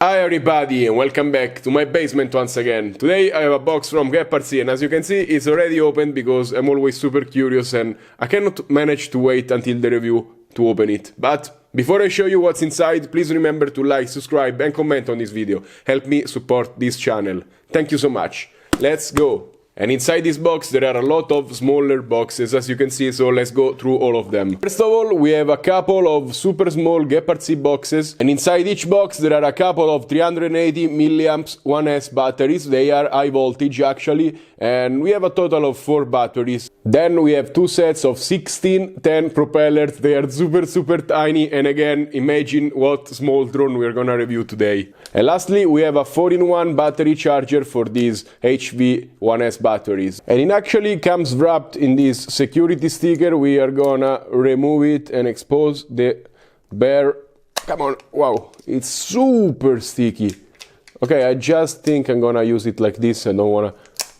Hi everybody and welcome back to my basement once again. Today I have a box from GEPRC and as you can see it's already open because I'm always super curious and I cannot manage to wait until the review to open it. But before I show you what's inside, please remember to like, subscribe and comment on this video. Help me support this channel. Thank you so much. Let's go! And inside this box there are a lot of smaller boxes as you can see, so let's go through all of them. First of all, we have a couple of super small GEPRC boxes, and inside each box there are a couple of 380 milliamps 1S batteries. They are high voltage actually, and we have a total of 4 batteries. Then we have 2 sets of 1610 propellers. They are super tiny, and again, imagine what small drone we are gonna review today. And lastly, we have a 4-in-1 battery charger for these HV 1S batteries. And it actually comes wrapped in this security sticker. We are gonna remove it and expose the bare... Come on, wow, it's super sticky. Okay, I just think I'm gonna use it like this. I don't wanna...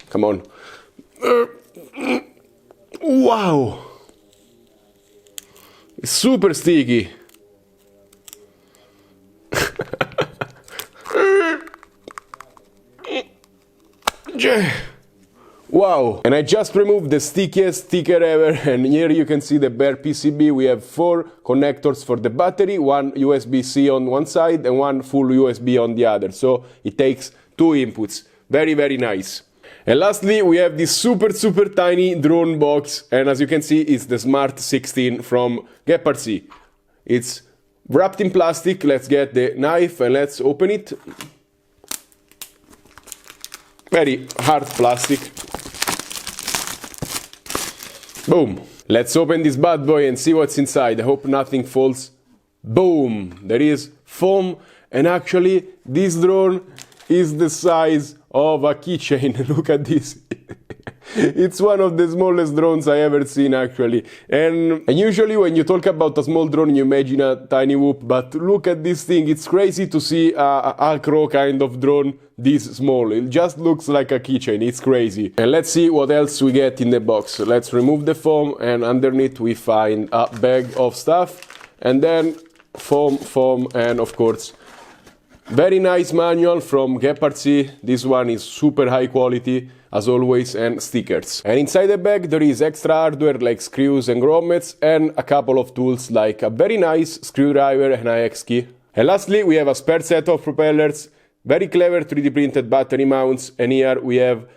Come on. Wow! It's super sticky. Wow! And I just removed the stickiest sticker ever, and here you can see the bare PCB. We have 4 connectors for the battery, one USB-C on one side and one full USB on the other, so it takes 2 inputs. Very nice. And lastly, we have this super tiny drone box, and as you can see, it's the Smart16 from GEPRC. It's wrapped in plastic. Let's get the knife and let's open it. Very hard plastic. Boom! Let's open this bad boy and see what's inside. I hope nothing falls. Boom! There is foam, and actually this drone is the size of a keychain. Look at this. It's one of the smallest drones I ever seen actually. And usually when you talk about a small drone you imagine a tiny whoop, but look at this thing. It's crazy to see a acro kind of drone this small. It just looks like a keychain. It's crazy. And let's see what else we get in the box. Let's remove the foam, and underneath we find a bag of stuff, and then foam, and of course very nice manual from GEPRC. This one is super high quality as always, and stickers. And inside the bag there is extra hardware like screws and grommets, and a couple of tools like a very nice screwdriver and a hex key. And lastly we have a spare set of propellers, very clever 3D printed battery mounts, and here we have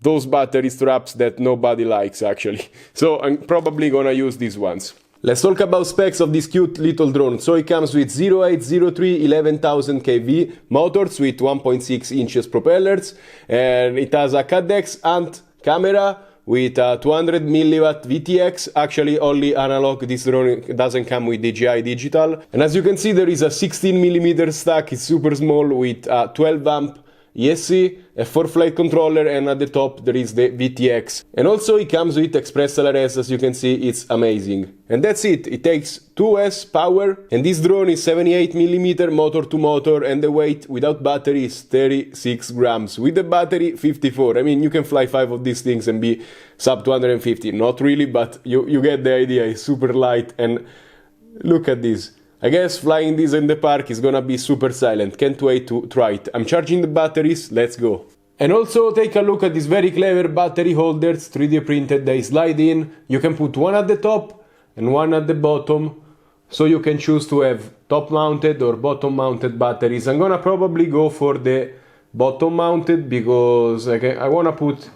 those battery straps that nobody likes actually. So I'm probably gonna use these ones. Let's talk about specs of this cute little drone. So it comes with 0803 11,000 kV motors with 1.6 inches propellers, and it has a Cadex Ant camera with a 200 milliwatt VTX, actually only analog. This drone doesn't come with DJI digital. And as you can see there is a 16mm stack, it's super small, with a 12 amp ESC, a 4-flight controller, and at the top there is the VTX. And also it comes with Express LRS, as you can see, it's amazing. And that's it, it takes 2S power, and this drone is 78mm motor to motor, and the weight without battery is 36 grams. With the battery, 54. I mean, you can fly 5 of these things and be sub 250. Not really, but you get the idea, it's super light, and look at this. I guess flying this in the park is gonna be super silent. Can't wait to try it. I'm charging the batteries, let's go. And also take a look at these very clever battery holders, 3D printed. They slide in. You can put one at the top and one at the bottom, so you can choose to have top mounted or bottom mounted batteries. I'm gonna probably go for the bottom mounted because I wanna put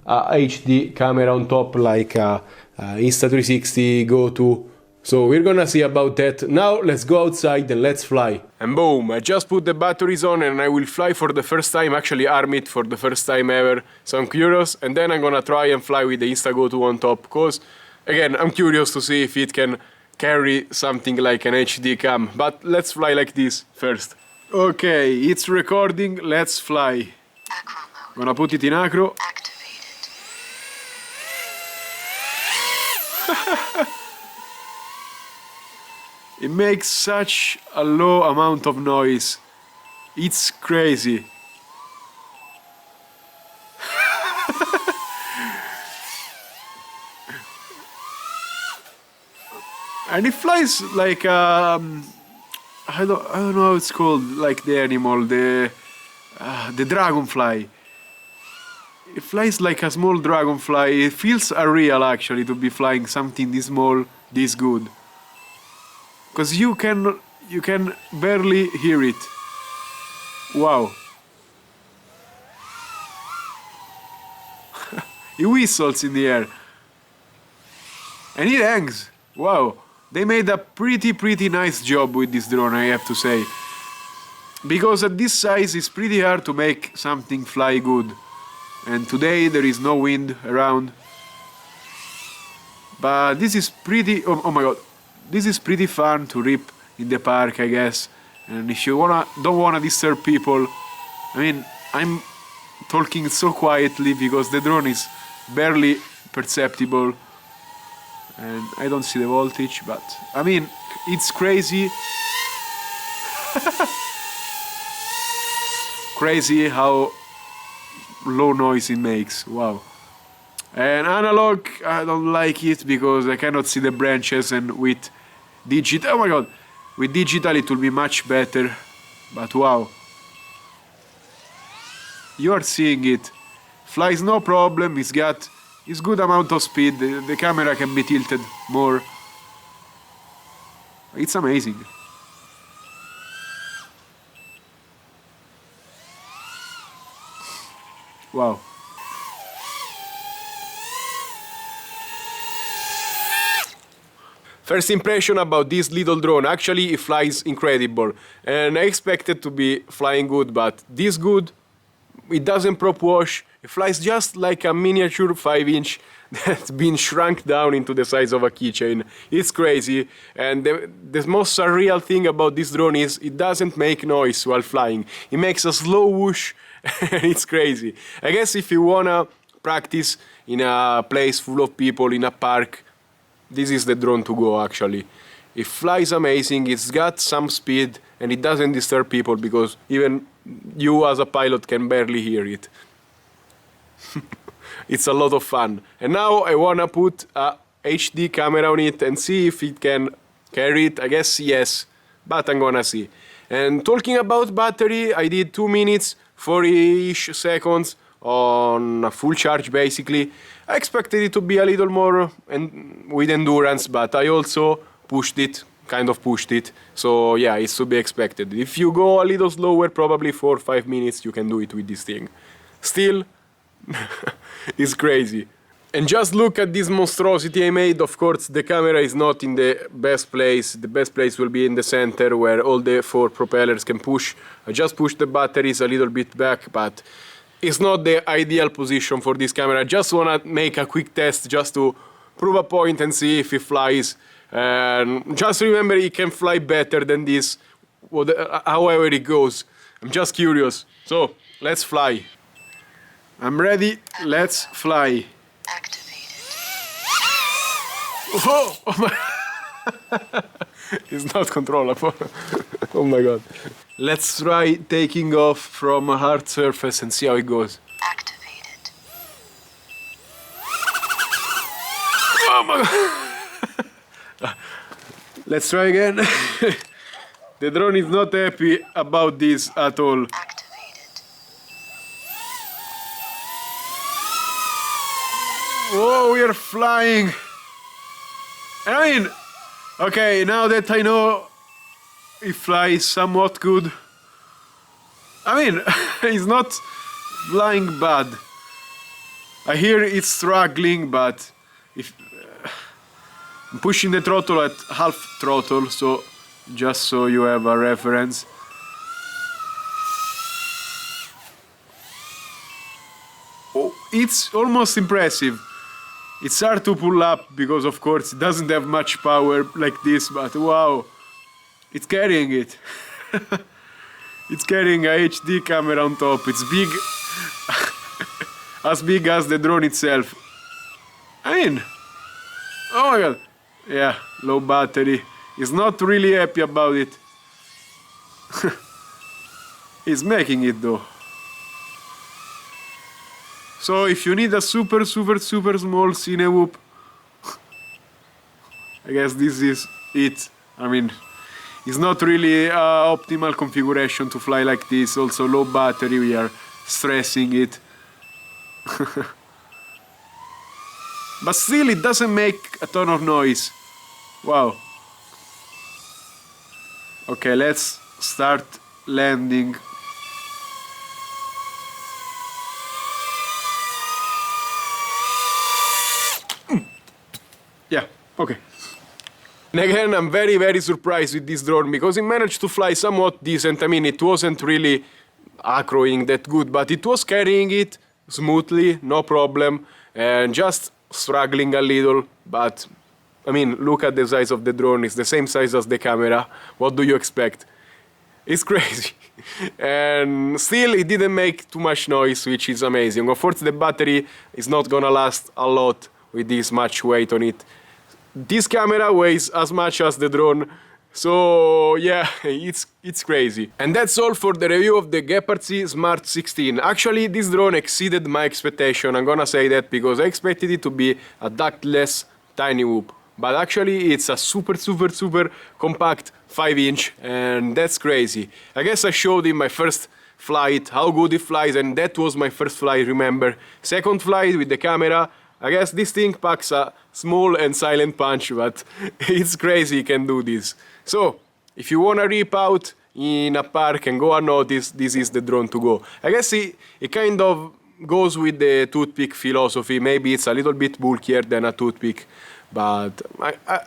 a HD camera on top, like a Insta360 Go2. So we're gonna see about that. Now let's go outside and let's fly. And boom, I just put the batteries on and I will fly for the first time, actually arm it for the first time ever. So I'm curious, and then I'm gonna try and fly with the Insta-Go2 on top, because again, I'm curious to see if it can carry something like an HD cam. But let's fly like this first. Okay, it's recording, let's fly. I'm gonna put it in acro. It makes such a low amount of noise. It's crazy. And it flies like I don't know how it's called, like the animal, the dragonfly. It flies like a small dragonfly. It feels unreal actually to be flying something this small, this good. Cause you can barely hear it. Wow. It whistles in the air. And it hangs. Wow. They made a pretty nice job with this drone, I have to say. Because at this size it's pretty hard to make something fly good. And today there is no wind around. But this is pretty, oh my god. This is pretty fun to rip in the park, I guess. And if you don't wanna disturb people, I mean, I'm talking so quietly because the drone is barely perceptible. And I don't see the voltage, but I mean, it's crazy. Crazy how low noise it makes. Wow. And analog, I don't like it because I cannot see the branches, and with digital, oh my god, with digital it will be much better. But wow. You are seeing it. Flies no problem, it's got good amount of speed, the camera can be tilted more. It's amazing. Wow. First impression about this little drone. Actually, it flies incredible. And I expected to be flying good, but this good, it doesn't prop wash. It flies just like a miniature 5-inch that's been shrunk down into the size of a keychain. It's crazy. And the most surreal thing about this drone is it doesn't make noise while flying. It makes a slow whoosh. It's crazy. I guess if you wanna practice in a place full of people, in a park, this is the drone to go actually. It flies amazing, it's got some speed, and it doesn't disturb people because even you as a pilot can barely hear it. It's a lot of fun. And now I wanna put a HD camera on it and see if it can carry it. I guess yes, but I'm gonna see. And talking about battery, I did 2 minutes, 40-ish seconds on a full charge basically. I expected it to be a little more with endurance, but I also kind of pushed it. So yeah, it's to be expected. If you go a little slower, probably 4 or 5 minutes, you can do it with this thing. Still, it's crazy. And just look at this monstrosity I made. Of course, the camera is not in the best place. The best place will be in the center where all the 4 propellers can push. I just pushed the batteries a little bit back, but it's not the ideal position for this camera. I just wanna make a quick test just to prove a point and see if it flies. And just remember, it can fly better than this, however it goes. I'm just curious. So, let's fly. I'm ready, let's fly. Activated. Oh, oh my. It's not controllable. Oh my god. Let's try taking off from a hard surface and see how it goes. Activated. Oh my god. Let's try again. The drone is not happy about this at all. Activated. Whoa, we are flying. I mean, okay, now that I know it flies somewhat good. I mean, it's not flying bad. I hear it's struggling, but if I'm pushing the throttle at half throttle, so just so you have a reference. Oh, it's almost impressive. It's hard to pull up because, of course, it doesn't have much power like this, but wow, it's carrying it. It's carrying a HD camera on top. It's big, as big as the drone itself. I mean, oh my god, yeah, low battery. He's not really happy about it. He's making it though. So if you need a super small cine whoop, I guess this is it. I mean, It's not really optimal configuration to fly like this. Also low battery, we are stressing it. But still it doesn't make a ton of noise. Wow. Okay, let's start landing. Yeah, okay. And again, I'm very surprised with this drone because it managed to fly somewhat decent. I mean, it wasn't really acroing that good, but it was carrying it smoothly, no problem, and just struggling a little. But I mean, look at the size of the drone. It's the same size as the camera. What do you expect? It's crazy. And still, it didn't make too much noise, which is amazing. Of course, the battery is not gonna last a lot with this much weight on it. This camera weighs as much as the drone, so yeah, it's crazy. And that's all for the review of the GEPRC Smart16. Actually, this drone exceeded my expectation. I'm gonna say that because I expected it to be a ductless tiny whoop. But actually, it's a super compact 5-inch, and that's crazy. I guess I showed in my first flight how good it flies, and that was my first flight, remember. Second flight with the camera, I guess this thing packs a small and silent punch, but it's crazy it can do this. So, if you wanna rip out in a park and go unnoticed, this is the drone to go. I guess it kind of goes with the toothpick philosophy. Maybe it's a little bit bulkier than a toothpick, but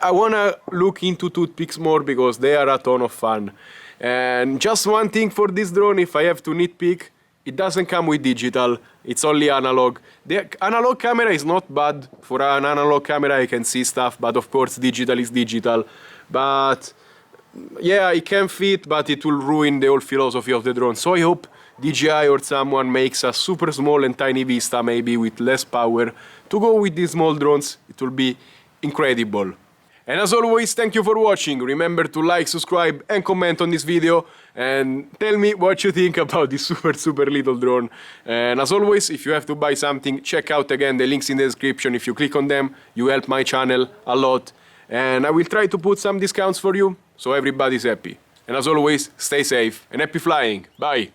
I wanna look into toothpicks more because they are a ton of fun. And just one thing for this drone, if I have to nitpick, it doesn't come with digital, it's only analog. The analog camera is not bad. For an analog camera I can see stuff, but of course digital is digital. But yeah, it can fit, but it will ruin the whole philosophy of the drone. So I hope DJI or someone makes a super small and tiny Vista, maybe with less power, to go with these small drones. It will be incredible. And as always, thank you for watching. Remember to like, subscribe and comment on this video and tell me what you think about this super little drone. And as always, if you have to buy something, check out again the links in the description. If you click on them, you help my channel a lot. And I will try to put some discounts for you so everybody's happy. And as always, stay safe and happy flying. Bye!